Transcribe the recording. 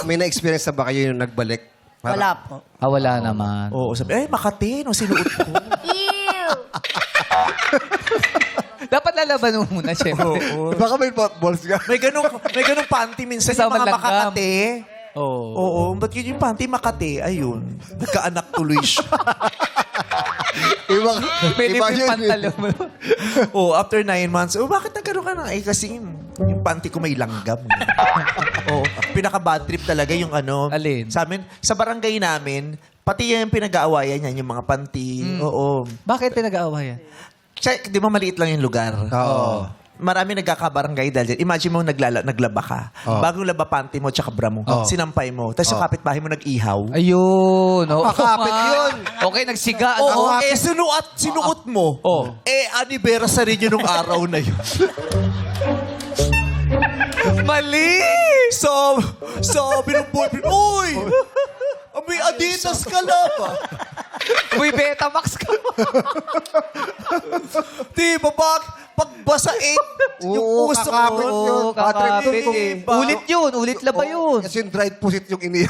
May na-experience na ba kayo yung nagbalik? Wala po. Wala naman. Oo, sabi, Makati, nung sinuot ko. Ew! Dapat lalaban mo muna, syempre. Oo. Baka may balls ka. May ganung panty minsan yung Kasama mga langgam. Makati. Oo. Oo, ba't yun yung panty Makati? Ayun, nagkaanak tuloy siya. Iba, May iba libre yun. pantalon mo. Oh, after 9 months, bakit nagkaroon ka na? Kasi yung panty ko may langgam. Oo, pinaka-bad trip talaga yung ano. Alin? Sa amin, sa barangay namin, pati yung pinag-aawayan niyan, yung mga panty. Oo. Bakit pinag-aawayan? Di ba maliit lang yung lugar? Oo. Marami nagkakabarangay dahil dyan. Imagine mo naglaba ka. Oo. Bagong laba panty mo tsaka bra mo. Oo. Sinampay mo. Tapos yung kapitbahay mo nag-ihaw. Ayun. Oo. Kakapit yun. Okay, nagsiga. Oo, ano? sinuot mo. Anniversary nyo nung araw na yun. Mali! So, sabi ng boyfriend, uy! May Adidas ka na ba? Uy, Betamax ka. Di ba, pagbasa 8, yung Oo, puso kakapit mo. yun. Oo, kakapit Patrip eh. ba? Ulit yun. Ulit laba yun. Kasi yung dried pusit yung iniyak.